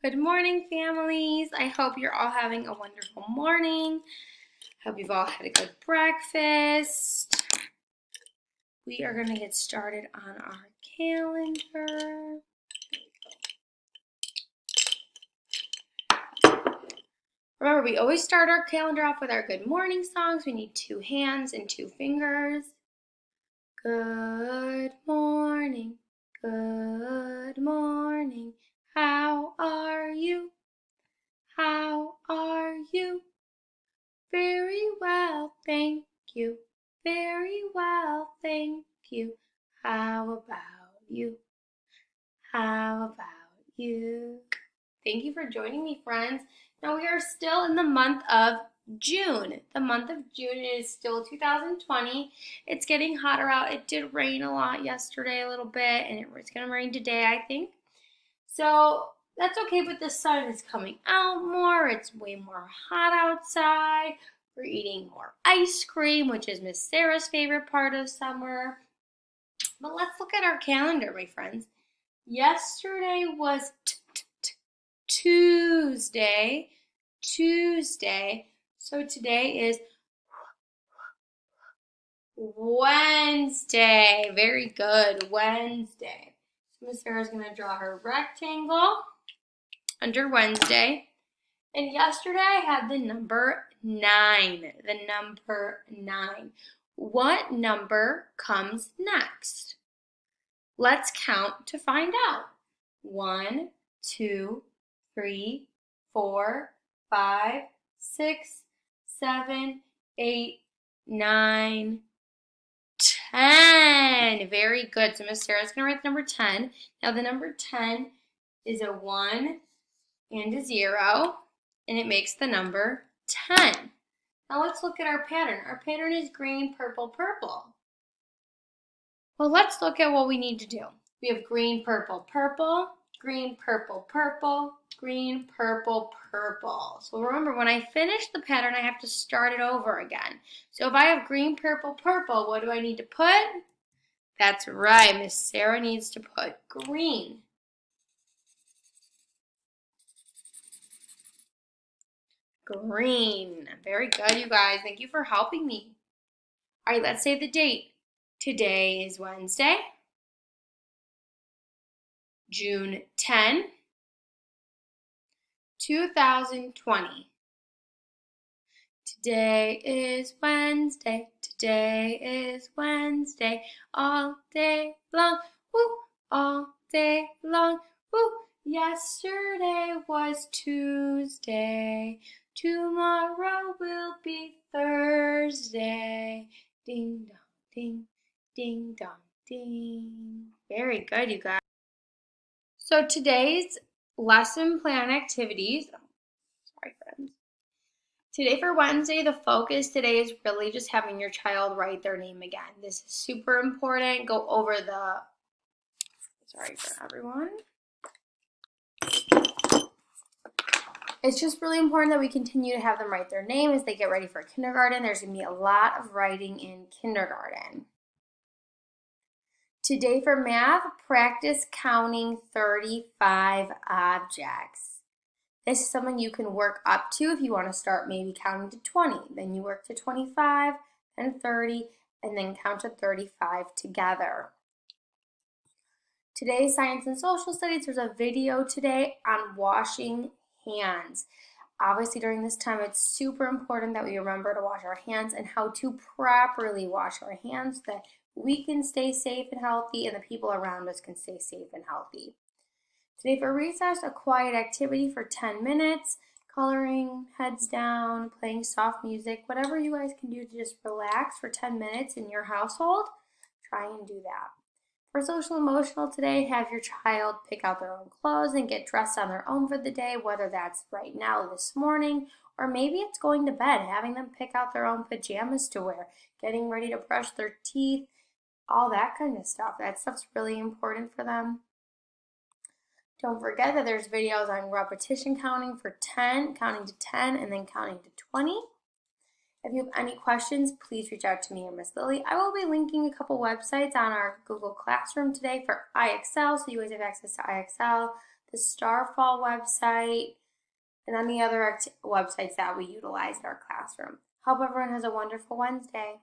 Good morning, families. I hope you're all having a wonderful morning. Hope you've all had a good breakfast. We are going to get started on our calendar. Remember, we always start our calendar off with our good morning songs. We need 2 hands and 2 fingers. Good morning, good morning. How are you? How are you? Very well, thank you. Very well, thank you. How about you? How about you? Thank you for joining me, friends. Now we are still in the month of June. The month of June is still 2020. It's getting hotter out. It did rain a lot yesterday, a little bit, and it's going to rain today, I think. So that's okay, but the sun is coming out more. It's way more hot outside. We're eating more ice cream, which is Miss Sarah's favorite part of summer. But let's look at our calendar, my friends. Yesterday was Tuesday. So today is Wednesday. Very good, Wednesday. So Miss Sarah's going to draw her rectangle under Wednesday. And yesterday I had the number 9. The number 9. What number comes next? Let's count to find out. 1, 2, 3, 4, 5, 6, 7, 8, 9, 10. Very good. So Miss Sarah's going to write the number 10. Now the number 10 is a 1 and a 0, and it makes the number 10. Now let's look at our pattern. Our pattern is green, purple, purple. Well, let's look at what we need to do. We have green, purple, purple, green, purple, purple, green, purple, purple. So remember, when I finish the pattern, I have to start it over again. So if I have green, purple, purple, what do I need to put? That's right, Miss Sarah needs to put green. Green. Very good, you guys. Thank you for helping me. All right, let's say the date. Today is Wednesday, June 10, 2020. Today is Wednesday. Today is Wednesday. All day long. Woo! All day long. Woo! Yesterday was Tuesday. Tomorrow will be Thursday. Ding dong ding. Ding dong ding. Very good, you guys. So today's lesson plan activities. Sorry, friends. Today for Wednesday, the focus today is really just having your child write their name again. This is super important. Go over sorry for everyone. It's just really important that we continue to have them write their name as they get ready for kindergarten. There's going to be a lot of writing in kindergarten. Today for math, practice counting 35 objects. This is something you can work up to if you want to start maybe counting to 20. Then you work to 25, then 30, and then count to 35 together. Today's Science and Social Studies, there's a video today on washing hands. Obviously, during this time, it's super important that we remember to wash our hands and how to properly wash our hands so that we can stay safe and healthy and the people around us can stay safe and healthy. Today for recess, a quiet activity for 10 minutes, coloring, heads down, playing soft music, whatever you guys can do to just relax for 10 minutes in your household, try and do that. For social emotional today, have your child pick out their own clothes and get dressed on their own for the day, whether that's right now, this morning, or maybe it's going to bed, having them pick out their own pajamas to wear, getting ready to brush their teeth, all that kind of stuff. That stuff's really important for them. Don't forget that there's videos on repetition counting for 10, counting to 10, and then counting to 20. If you have any questions, please reach out to me or Miss Lily. I will be linking a couple websites on our Google Classroom today for IXL, so you guys have access to IXL. the Starfall website, and any other websites that we utilize in our classroom. Hope everyone has a wonderful Wednesday.